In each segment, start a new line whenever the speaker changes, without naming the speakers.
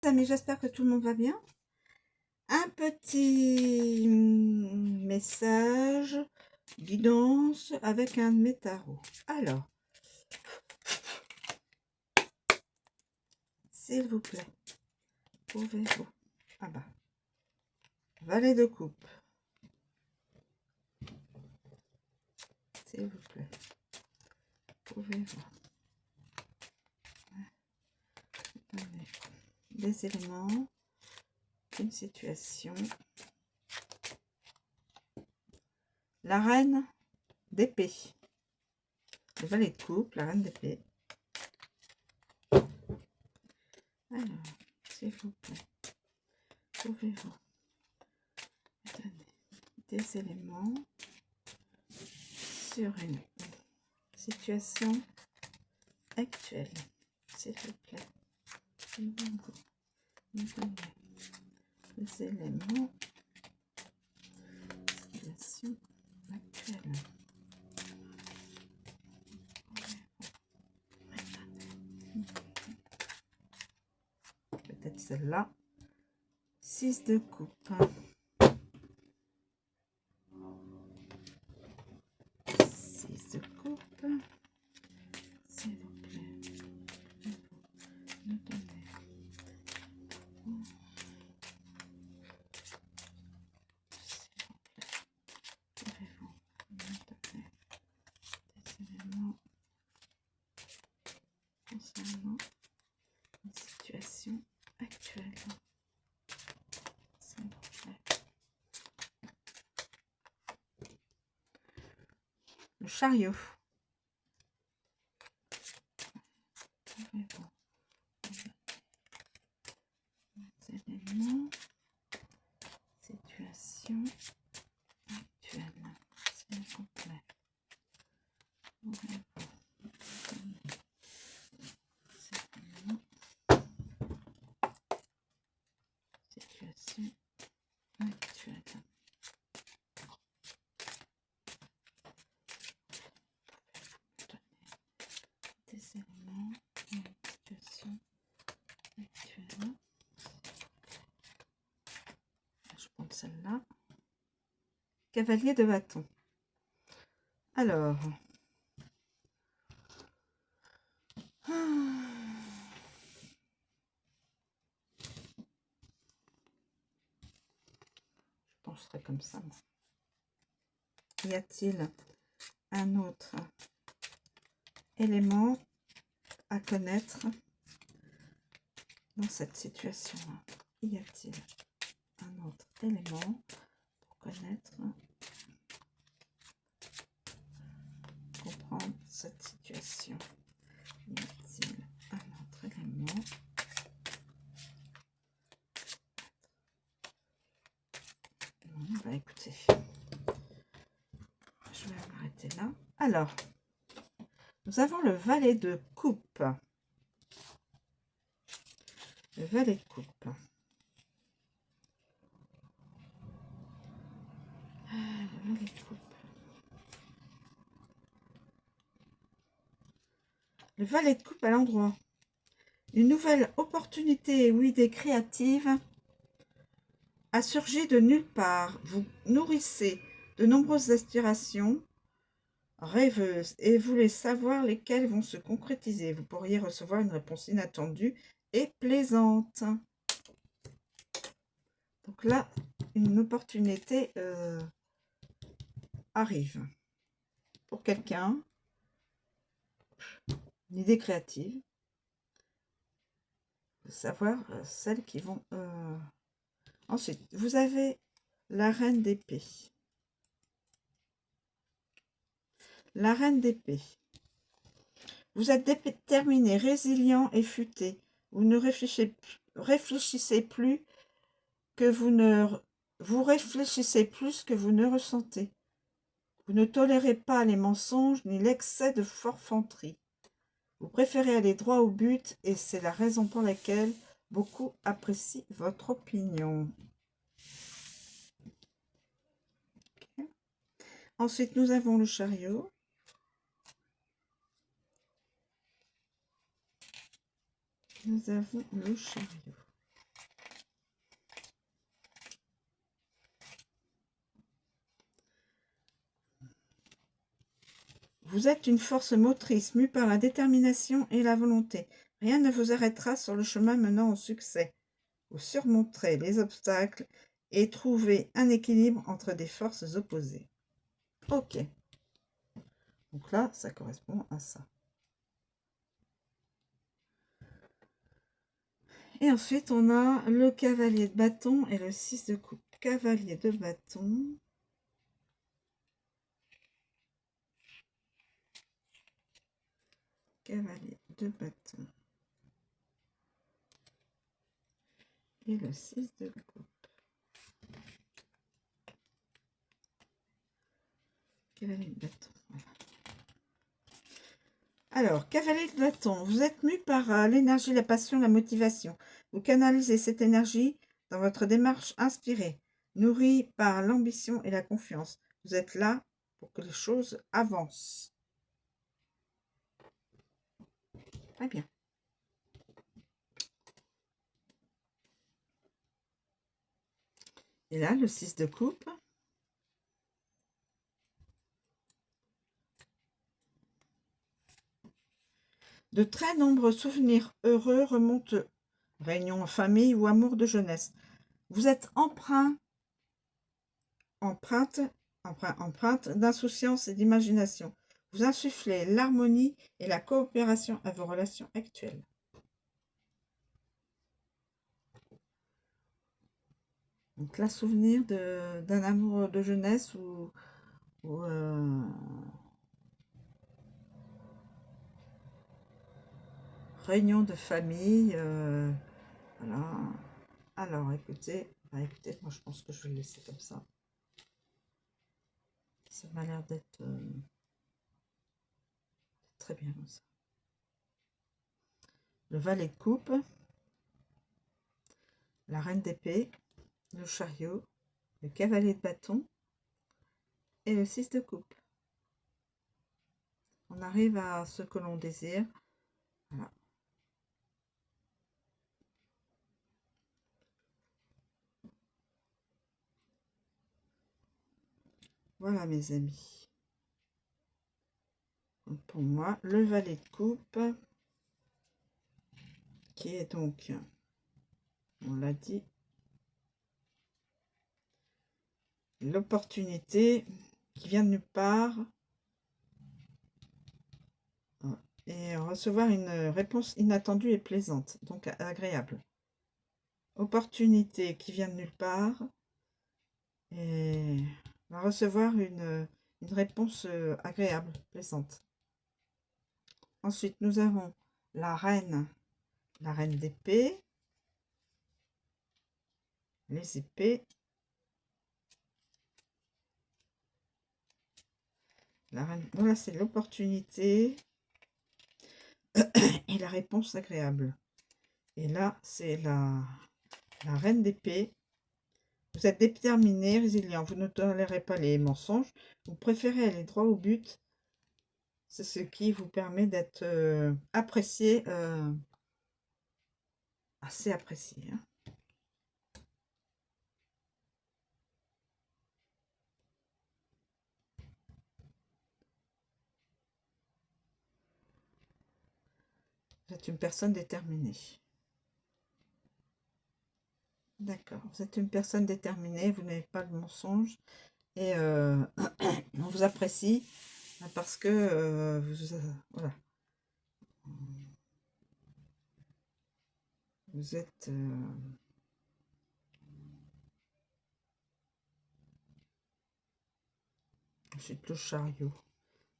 Amis, j'espère que tout le monde va bien. Un petit message, guidance avec un de mes tarots. Alors, s'il vous plaît, pouvez-vous... Ah bah, valet de coupe. S'il vous plaît, pouvez-vous donner des éléments, une situation. La reine d'épée. Le valet de coupe, la reine d'épée. Alors, s'il vous plaît, pouvez-vous donner des éléments sur une situation actuelle, s'il vous plaît. Pouvez-vous nous donner des éléments situation actuelle. Peut-être celle-là. 6 de coupe. 6 de coupe. S'il vous plaît, nous donner pouvez-vous nous donner des éléments concernant une situation actuelle, s'il vous plaît. Le chariot. Pouvez-vous des éléments situation actuelle, s'il vous plaît. Pouvez-vous donner des éléments situation actuelle. Des éléments d'une situation actuelle. Je prends celle-là. Cavalier de bâton. Alors, je penserais comme ça. Y a-t-il un autre élément à connaître dans cette situation-là? Y a-t-il un autre élément pour connaître, comprendre cette situation? Y a-t-il un autre élément? Bon, bah écoutez, je vais m'arrêter là. Alors, nous avons le valet de coupe. Le valet de coupe. Le valet de coupe. Le valet de coupe à l'endroit. Une nouvelle opportunité ou idée créative a surgi de nulle part. Vous nourrissez de nombreuses aspirations rêveuses et voulez savoir lesquelles vont se concrétiser. Vous pourriez recevoir une réponse inattendue et plaisante. Donc là, une opportunité arrive pour quelqu'un, une idée créative, savoir celles qui vont... Ensuite, vous avez la reine d'épée. La reine d'épée. Vous êtes déterminé, résilient et futé. Vous ne réfléchissez plus que vous réfléchissez plus que vous ne ressentez. Vous ne tolérez pas les mensonges ni l'excès de forfanterie. Vous préférez aller droit au but et c'est la raison pour laquelle beaucoup apprécient votre opinion. Okay. Ensuite, nous avons le chariot. Nous avons le chariot. Vous êtes une force motrice mue par la détermination et la volonté. Rien ne vous arrêtera sur le chemin menant au succès. Vous surmonterez les obstacles et trouvez un équilibre entre des forces opposées. Ok. Donc là, ça correspond à ça. Et ensuite, on a le cavalier de bâton et le 6 de coupe. Cavalier de bâton. Cavalier de bâton. Et le 6 de coupe. Cavalier de bâton. Voilà. Alors, cavalier de bâton, vous êtes mu par l'énergie, la passion, la motivation. Vous canalisez cette énergie dans votre démarche inspirée, nourrie par l'ambition et la confiance. Vous êtes là pour que les choses avancent. Très bien. Et là, le 6 de coupe. De très nombreux souvenirs heureux remontent, réunions en famille ou amour de jeunesse. Vous êtes empreinte d'insouciance et d'imagination. Vous insufflez l'harmonie et la coopération à vos relations actuelles. Donc là, souvenir d'un amour de jeunesse ou réunion de famille. Voilà. Alors, écoutez, moi je pense que je vais le laisser comme ça. Ça m'a l'air d'être très bien comme ça. Le valet de coupe, la reine d'épée, le chariot, le cavalier de bâton et le 6 de coupe. On arrive à ce que l'on désire. Voilà. Voilà mes amis. Donc pour moi, le valet de coupe, qui est donc, on l'a dit, l'opportunité qui vient de nulle part et recevoir une réponse inattendue et plaisante, donc agréable. Opportunité qui vient de nulle part et va recevoir une réponse agréable, plaisante. Ensuite, nous avons la reine d'épée, les épées, la reine, voilà, c'est l'opportunité et la réponse agréable. Et là, c'est la reine d'épée. Vous êtes déterminé, résilient, vous ne tolérez pas les mensonges, vous préférez aller droit au but. C'est ce qui vous permet d'être apprécié, assez apprécié. Hein. Vous êtes une personne déterminée. D'accord, vous êtes une personne déterminée, vous n'avez pas de mensonge et on vous apprécie parce que voilà. Vous êtes ensuite le chariot.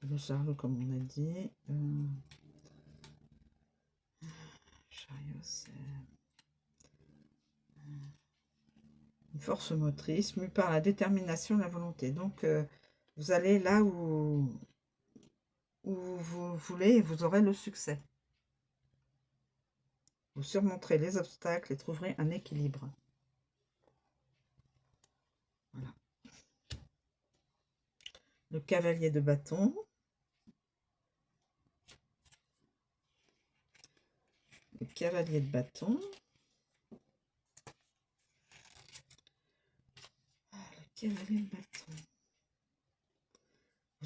Le chariot, comme on a dit. Chariot, c'est une force motrice mue par la détermination et la volonté. Donc, vous allez là où vous voulez et vous aurez le succès. Vous surmonterez les obstacles et trouverez un équilibre. Voilà. Le cavalier de bâton. Le cavalier de bâton. Le cavalier de bâton.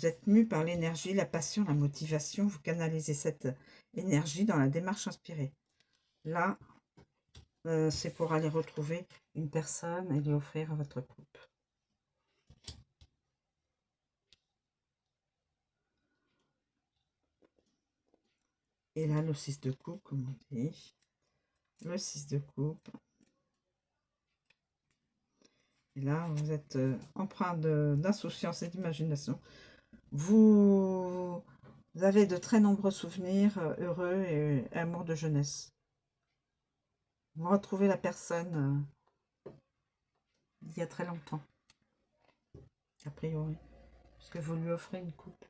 Vous êtes mu par l'énergie, la passion, la motivation. Vous canalisez cette énergie dans la démarche inspirée. Là, c'est pour aller retrouver une personne et lui offrir à votre couple. Et là, le 6 de coupe, comme on dit. Le 6 de coupe. Et là, vous êtes empreint d'insouciance et d'imagination. Vous avez de très nombreux souvenirs heureux et amour de jeunesse. Vous retrouvez la personne d'il y a très longtemps, a priori, parce que vous lui offrez une coupe.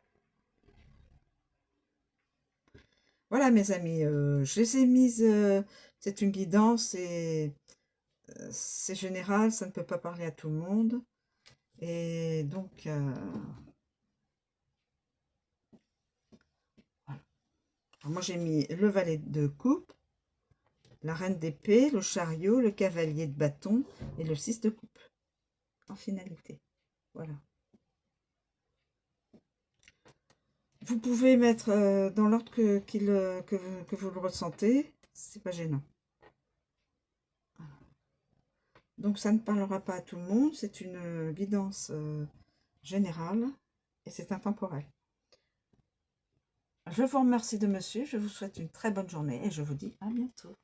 Voilà mes amis, je les ai mises, c'est une guidance et c'est général, ça ne peut pas parler à tout le monde. Et donc, voilà. Alors moi j'ai mis le valet de coupe, la reine d'épée, le chariot, le cavalier de bâton et le 6 de coupe en finalité. Voilà. Vous pouvez mettre dans l'ordre que vous le ressentez, c'est pas gênant. Donc ça ne parlera pas à tout le monde, c'est une guidance générale et c'est intemporel. Je vous remercie de me suivre, je vous souhaite une très bonne journée et je vous dis à bientôt.